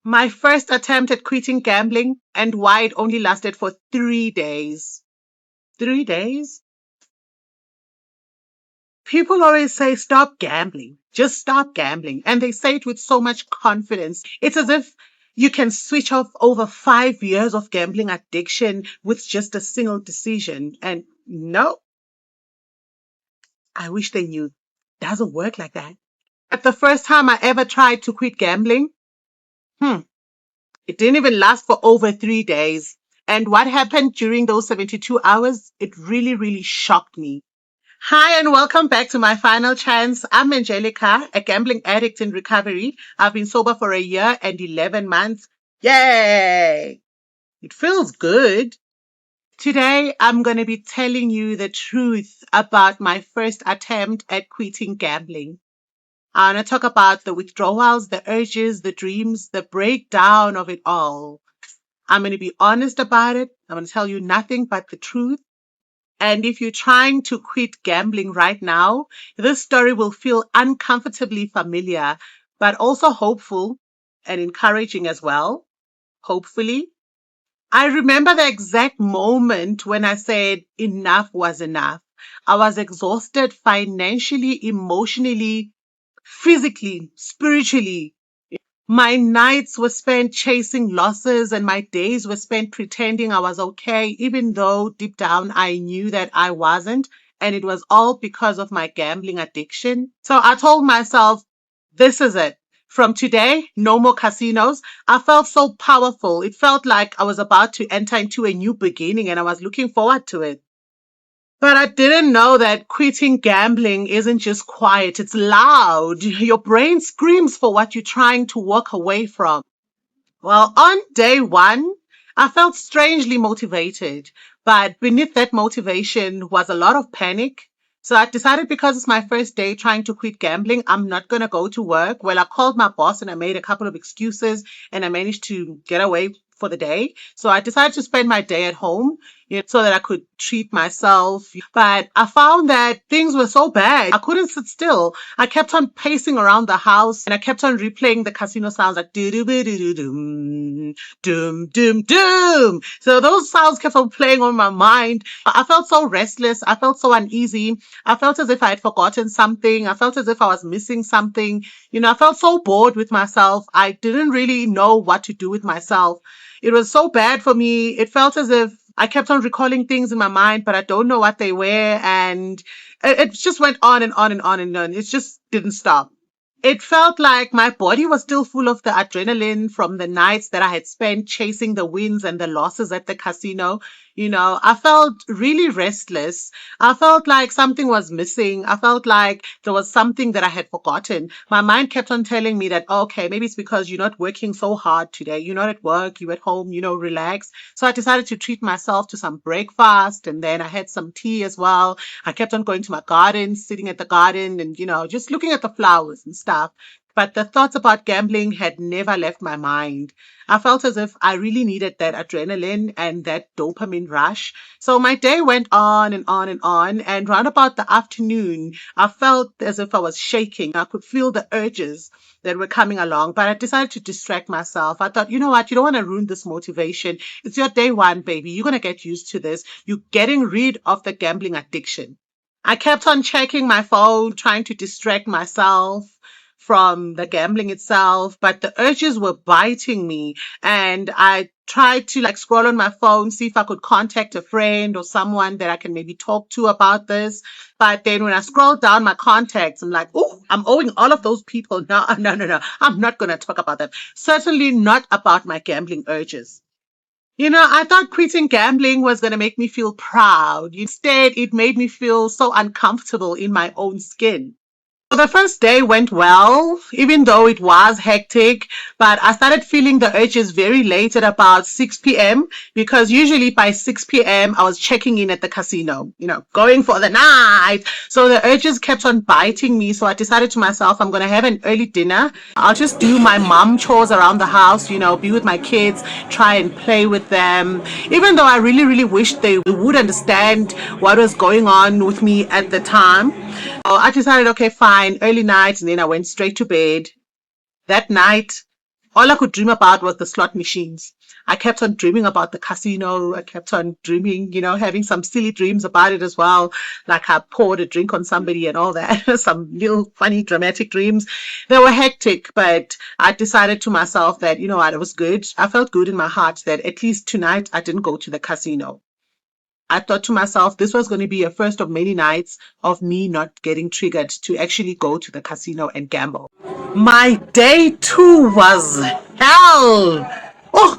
My first attempt at quitting gambling and why it only lasted for 3 days. 3 days? People always say, stop gambling. Just stop gambling. And they say it with so much confidence. It's as if you can switch off over 5 years of gambling addiction with just a single decision. And no, I wish they knew. It doesn't work like that. But the first time I ever tried to quit gambling, hmm, it didn't even last for over 3 days. And what happened during those 72 hours, it really, really shocked me. Hi, and welcome back to my final chance. I'm Angelica, a gambling addict in recovery. I've been sober for a year and 11 months. Yay! It feels good. Today, I'm going to be telling you the truth about my first attempt at quitting gambling. I want to talk about the withdrawals, the urges, the dreams, the breakdown of it all. I'm going to be honest about it. I'm going to tell you nothing but the truth. And if you're trying to quit gambling right now, this story will feel uncomfortably familiar, but also hopeful and encouraging as well. Hopefully. I remember the exact moment when I said enough was enough. I was exhausted financially, emotionally, physically, spiritually. My nights were spent chasing losses and my days were spent pretending I was okay, even though deep down I knew that I wasn't. And it was all because of my gambling addiction. So I told myself, this is it. From today, no more casinos. I felt so powerful. It felt like I was about to enter into a new beginning and I was looking forward to it. But I didn't know that quitting gambling isn't just quiet, it's loud. Your brain screams for what you're trying to walk away from. Well, on day one, I felt strangely motivated, but beneath that motivation was a lot of panic. So I decided because it's my first day trying to quit gambling, I'm not going to go to work. Well, I called my boss and I made a couple of excuses and I managed to get away for the day. So I decided to spend my day at home, so that I could treat myself. But I found that things were so bad. I couldn't sit still. I kept on pacing around the house and I kept on replaying the casino sounds like doo doo doo doo doom, doom, doom, doom. So those sounds kept on playing on my mind. I felt so restless. I felt so uneasy. I felt as if I had forgotten something. I felt as if I was missing something. I felt so bored with myself. I didn't really know what to do with myself. It was so bad for me. It felt as if I kept on recalling things in my mind, but I don't know what they were. And it just went on and on and on and on. It just didn't stop. It felt like my body was still full of the adrenaline from the nights that I had spent chasing the wins and the losses at the casino. I felt really restless. I felt like something was missing. I felt like there was something that I had forgotten. My mind kept on telling me that, okay, maybe it's because you're not working so hard today. You're not at work, you're at home, relax. So I decided to treat myself to some breakfast and then I had some tea as well. I kept on going to my garden, sitting at the garden and, just looking at the flowers and stuff. But the thoughts about gambling had never left my mind. I felt as if I really needed that adrenaline and that dopamine rush. So my day went on and on and on. And round about the afternoon, I felt as if I was shaking. I could feel the urges that were coming along, but I decided to distract myself. I thought, you know what? You don't want to ruin this motivation. It's your day one, baby. You're going to get used to this. You're getting rid of the gambling addiction. I kept on checking my phone, trying to distract myself from the gambling itself, but the urges were biting me. And I tried to scroll on my phone, see if I could contact a friend or someone that I can maybe talk to about this. But then when I scrolled down my contacts, I'm like, oh, I'm owing all of those people. No, no, no, no. I'm not going to talk about that. Certainly not about my gambling urges. I thought quitting gambling was going to make me feel proud. Instead, it made me feel so uncomfortable in my own skin. So the first day went well, even though it was hectic, but I started feeling the urges very late at about 6 p.m. because usually by 6 p.m. I was checking in at the casino, going for the night. So the urges kept on biting me. So I decided to myself, I'm going to have an early dinner. I'll just do my mom chores around the house, be with my kids, try and play with them. Even though I really, really wished they would understand what was going on with me at the time. I decided, okay, fine, early night, and then I went straight to bed. That night, All I could dream about was the slot machines. I kept on dreaming about the casino. I kept on dreaming, having some silly dreams about it as well. Like I poured a drink on somebody and all that. Some little funny dramatic dreams. They were hectic, but I decided to myself that, you know what, it was good. I felt good in my heart that at least tonight I didn't go to the casino. I thought to myself, this was going to be a first of many nights of me not getting triggered to actually go to the casino and gamble. My day two was hell. Oh,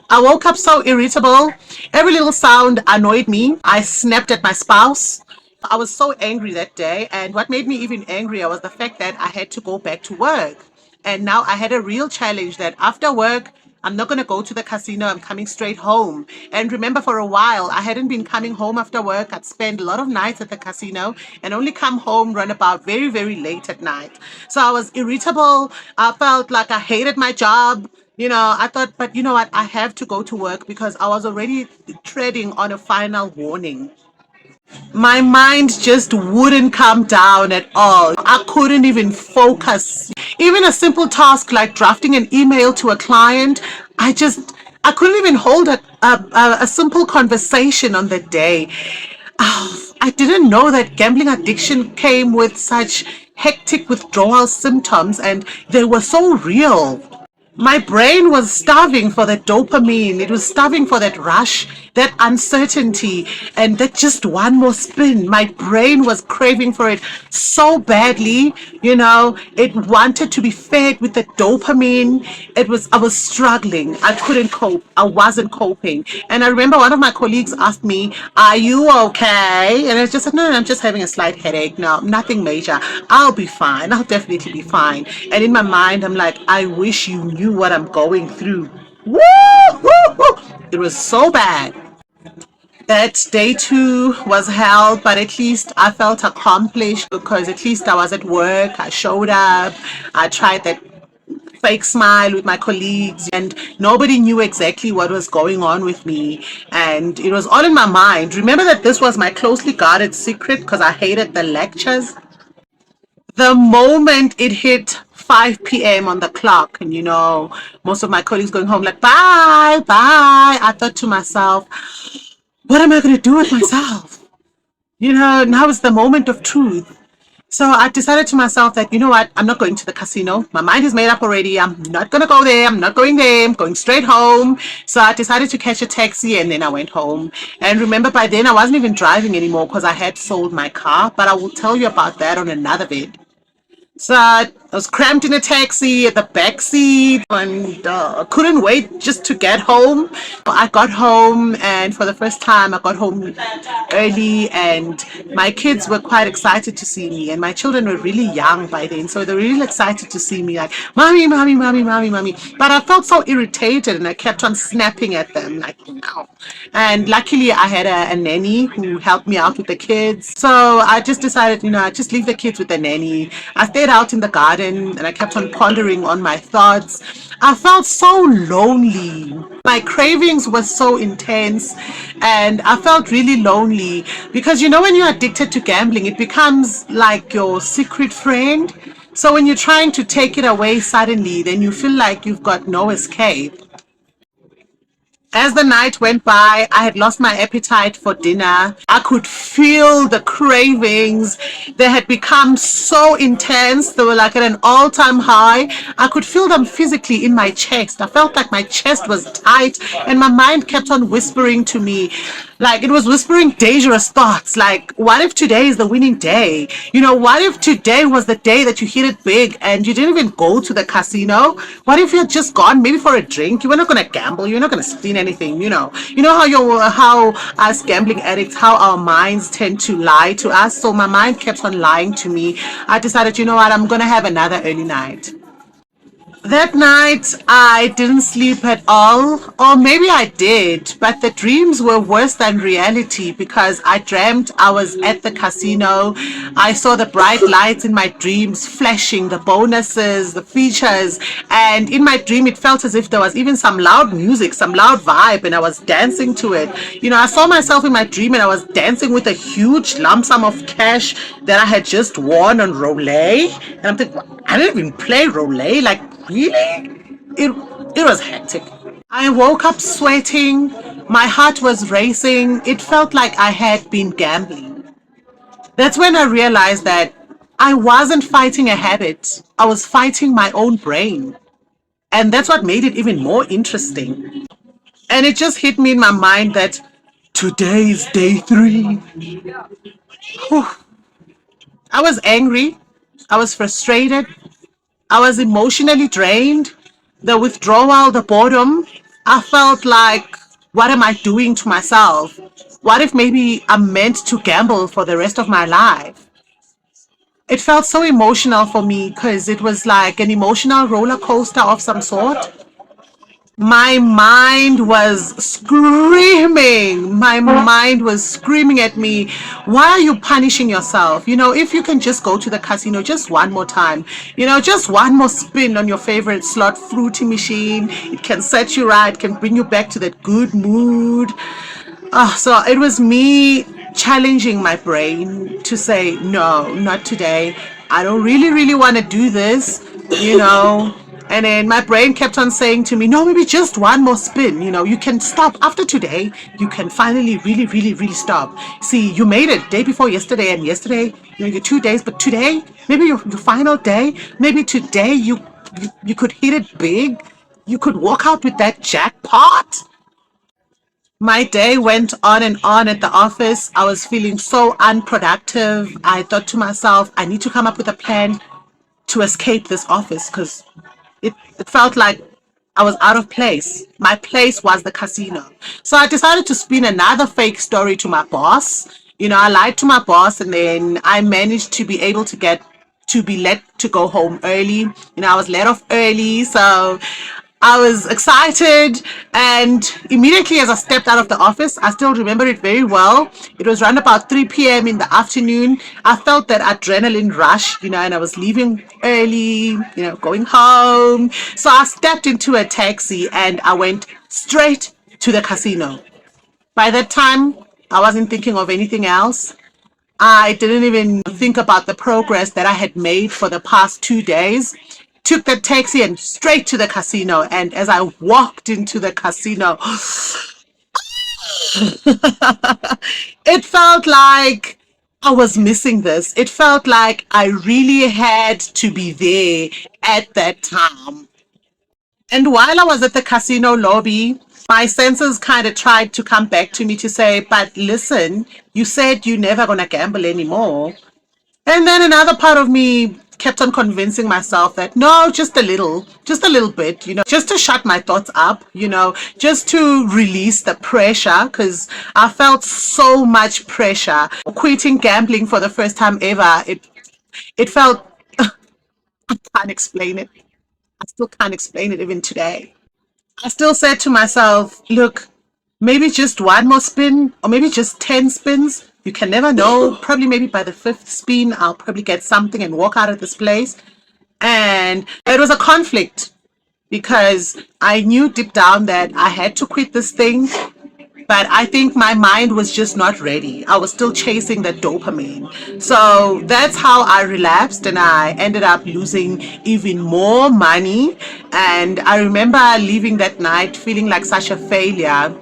I woke up so irritable. Every little sound annoyed me. I snapped at my spouse. I was so angry that day. And what made me even angrier was the fact that I had to go back to work. And now I had a real challenge that after work, I'm not going to go to the casino. I'm coming straight home. And remember, for a while, I hadn't been coming home after work. I'd spend a lot of nights at the casino and only come home run about very, very late at night. So I was irritable. I felt like I hated my job. I thought, but you know what? I have to go to work because I was already treading on a final warning. My mind just wouldn't come down at all. I couldn't even focus. Even a simple task like drafting an email to a client, I couldn't even hold a simple conversation on the day. I didn't know that gambling addiction came with such hectic withdrawal symptoms and they were so real. My brain was starving for that dopamine. It was starving for that rush, that uncertainty, and that just one more spin. My brain was craving for it so badly. It wanted to be fed with the dopamine. I was struggling. I couldn't cope. I wasn't coping. And I remember one of my colleagues asked me, "Are you okay?" And I just said, "No, I'm just having a slight headache. No, nothing major. I'll be fine. I'll definitely be fine." And in my mind, I'm like, I wish you knew what I'm going through. Woo! Woo! Woo! It was so bad. That day two was hell, but at least I felt accomplished because at least I was at work. I showed up. I tried that fake smile with my colleagues, and nobody knew exactly what was going on with me. And it was all in my mind. Remember that this was my closely guarded secret because I hated the lectures. The moment it hit 5 p.m. on the clock, and most of my colleagues going home like, bye, bye, I thought to myself, what am I going to do with myself? Now is the moment of truth. So I decided to myself that, you know what, I'm not going to the casino. My mind is made up already. I'm not going to go there. I'm not going there. I'm going straight home. So I decided to catch a taxi and then I went home. And remember, by then I wasn't even driving anymore because I had sold my car. But I will tell you about that on another vid. So I was cramped in a taxi at the back seat and couldn't wait just to get home. I got home, and for the first time I got home early, and my kids were quite excited to see me, and my children were really young by then, so they were really excited to see me, like, "Mommy, mommy, mommy, mommy, mommy." But I felt so irritated and I kept on snapping at them like, no. And luckily I had a nanny who helped me out with the kids. So I just decided, I just leave the kids with the nanny. I stayed out in the garden and I kept on pondering on my thoughts. I felt so lonely. My cravings were so intense and I felt really lonely because when you're addicted to gambling, it becomes like your secret friend. So when you're trying to take it away suddenly, then you feel like you've got no escape. As the night went by, I had lost my appetite for dinner. I could feel the cravings. They had become so intense. They were like at an all-time high. I could feel them physically in my chest. I felt like my chest was tight and my mind kept on whispering to me. Like it was whispering dangerous thoughts. Like, what if today is the winning day? What if today was the day that you hit it big and you didn't even go to the casino? What if you had just gone maybe for a drink? You were not going to gamble. You're not going to spin anything. How us gambling addicts, how our minds tend to lie to us. So my mind kept on lying to me. I decided, you know what, I'm going to have another early night. That night, I didn't sleep at all, or maybe I did, but the dreams were worse than reality because I dreamt I was at the casino. I saw the bright lights in my dreams flashing, the bonuses, the features, and in my dream, it felt as if there was even some loud music, some loud vibe, and I was dancing to it. I saw myself in my dream and I was dancing with a huge lump sum of cash that I had just won on roulette, and I'm thinking, I didn't even play roulette, like, really? It, it was hectic. I woke up sweating. My heart was racing. It felt like I had been gambling. That's when I realized that I wasn't fighting a habit. I was fighting my own brain. And that's what made it even more interesting. And it just hit me in my mind that today is day 3. Whew. I was angry. I was frustrated. I was emotionally drained. The withdrawal, the boredom. I felt like, what am I doing to myself? What if maybe I'm meant to gamble for the rest of my life? It felt so emotional for me because it was like an emotional roller coaster of some sort. My mind was screaming. My mind was screaming at me. Why are you punishing yourself? If you can just go to the casino just one more time, just one more spin on your favorite slot fruity machine, it can set you right, can bring you back to that good mood. So it was me challenging my brain to say, no, not today. I don't really, really want to do this. And then my brain kept on saying to me, no, maybe just one more spin. You can stop after today. You can finally really, really, really stop. See, you made it day before yesterday and yesterday, your 2 days, but today, maybe your final day, maybe today you could hit it big. You could walk out with that jackpot. My day went on and on at the office. I was feeling so unproductive. I thought to myself, I need to come up with a plan to escape this office because it felt like I was out of place. My place was the casino. So I decided to spin another fake story to my boss. I lied to my boss and then I managed to be able to be let to go home early. I was let off early. So I was excited, and immediately as I stepped out of the office, I still remember it very well. It was around about 3 p.m. in the afternoon. I felt that adrenaline rush, and I was leaving early, going home. So I stepped into a taxi and I went straight to the casino. By that time, I wasn't thinking of anything else. I didn't even think about the progress that I had made for the past 2 days. Took the taxi and straight to the casino. And as I walked into the casino, it felt like I was missing this. It felt like I really had to be there at that time. And while I was at the casino lobby, my senses kind of tried to come back to me to say, but listen, you said you're never going to gamble anymore. And then another part of me kept on convincing myself that no, just a little bit, just to shut my thoughts up, just to release the pressure because I felt so much pressure. Quitting gambling for the first time ever, it felt, I can't explain it. I still can't explain it even today. I still said to myself, look, maybe just one more spin or maybe just 10 spins. You can never know. Probably maybe by the 5th spin, I'll probably get something and walk out of this place. And it was a conflict because I knew deep down that I had to quit this thing. But I think my mind was just not ready. I was still chasing that dopamine. So that's how I relapsed and I ended up losing even more money. And I remember leaving that night feeling like such a failure.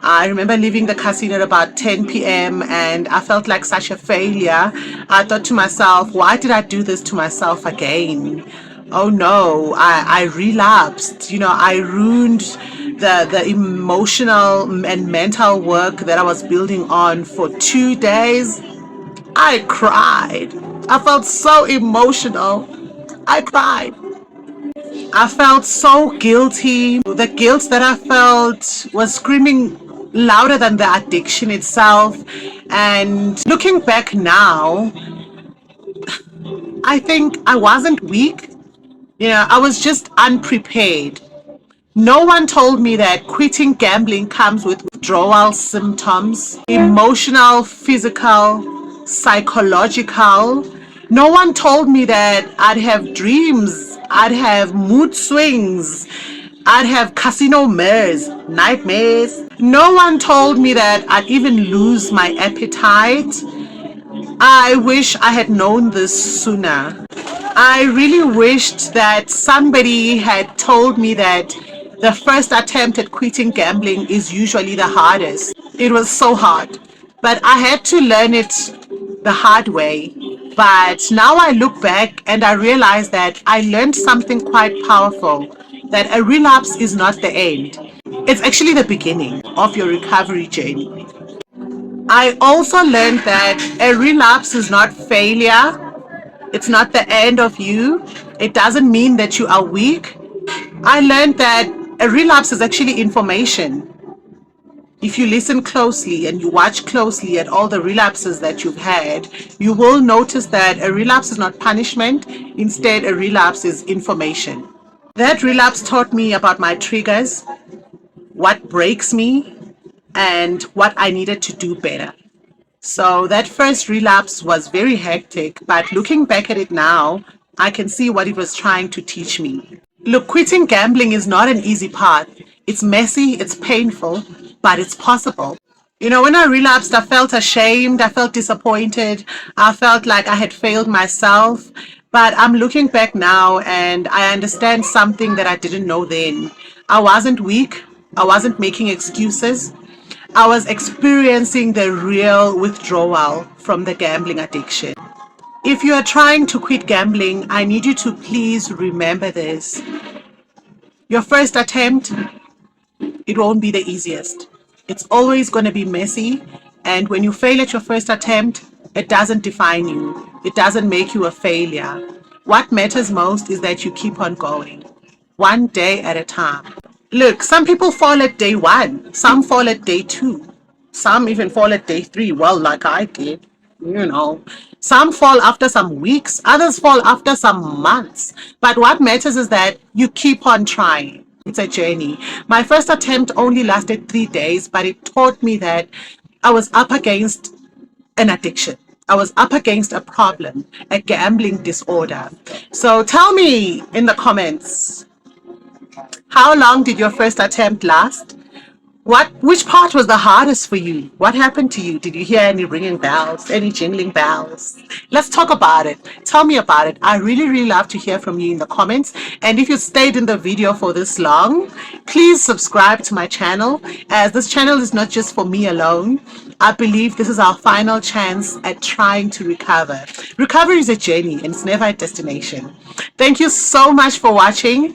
I remember leaving the casino at about 10 p.m. and I felt like such a failure. I thought to myself, why did I do this to myself again? Oh no, I relapsed. I ruined the emotional and mental work that I was building on for 2 days. I cried. I felt so emotional. I cried. I felt so guilty. The guilt that I felt was screaming louder than the addiction itself. And looking back now, I think I wasn't weak. I was just unprepared. No one told me that quitting gambling comes with withdrawal symptoms, emotional, physical, psychological. No one told me that I'd have dreams, I'd have mood swings, I'd have casino mares, nightmares. No one told me that I'd even lose my appetite. I wish I had known this sooner. I really wished that somebody had told me that the first attempt at quitting gambling is usually the hardest. It was so hard, but I had to learn it the hard way. But now I look back and I realize that I learned something quite powerful, that a relapse is not the end. It's actually the beginning of your recovery journey. I also learned that a relapse is not failure. It's not the end of you. It doesn't mean that you are weak. I learned that a relapse is actually information. If you listen closely and you watch closely at all the relapses that you've had, you will notice that a relapse is not punishment. Instead, a relapse is information. That relapse taught me about my triggers, what breaks me, and what I needed to do better. So that first relapse was very hectic, but looking back at it now, I can see what it was trying to teach me. Look, quitting gambling is not an easy path. It's messy, it's painful, but it's possible. You know, when I relapsed, I felt ashamed, I felt disappointed, I felt like I had failed myself. But I'm looking back now and I understand something that I didn't know then. I wasn't weak, I wasn't making excuses. I was experiencing the real withdrawal from the gambling addiction. If you are trying to quit gambling, I need you to please remember this. Your first attempt, it won't be the easiest. It's always going to be messy. And when you fail at your first attempt, it doesn't define you. It doesn't make you a failure. What matters most is that you keep on going, one day at a time. Look, some people fall at day one, some fall at day two, some even fall at day three. Well, like I did, you know. Some fall after some weeks, others fall after some months. But what matters is that you keep on trying. It's a journey. My first attempt only lasted 3 days, but it taught me that I was up against an addiction. I was up against a problem, a gambling disorder. So tell me in the comments, how long did your first attempt last? Which part was the hardest for you? What happened to you? Did you hear any ringing bells, any jingling bells? Let's talk about it. Tell me about it. I really love to hear from you in the comments. And if you stayed in the video for this long, please subscribe to my channel, as this channel is not just for me alone. I believe this is our final chance at trying to recover. Recovery is a journey and it's never a destination. Thank you so much for watching.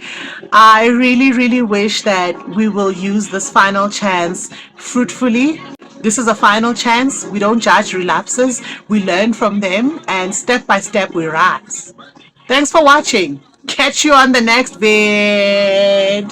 I really wish that we will use this final chance fruitfully. This is a final chance. We don't judge relapses. We learn from them and step by step we rise. Thanks for watching. Catch you on the next vid.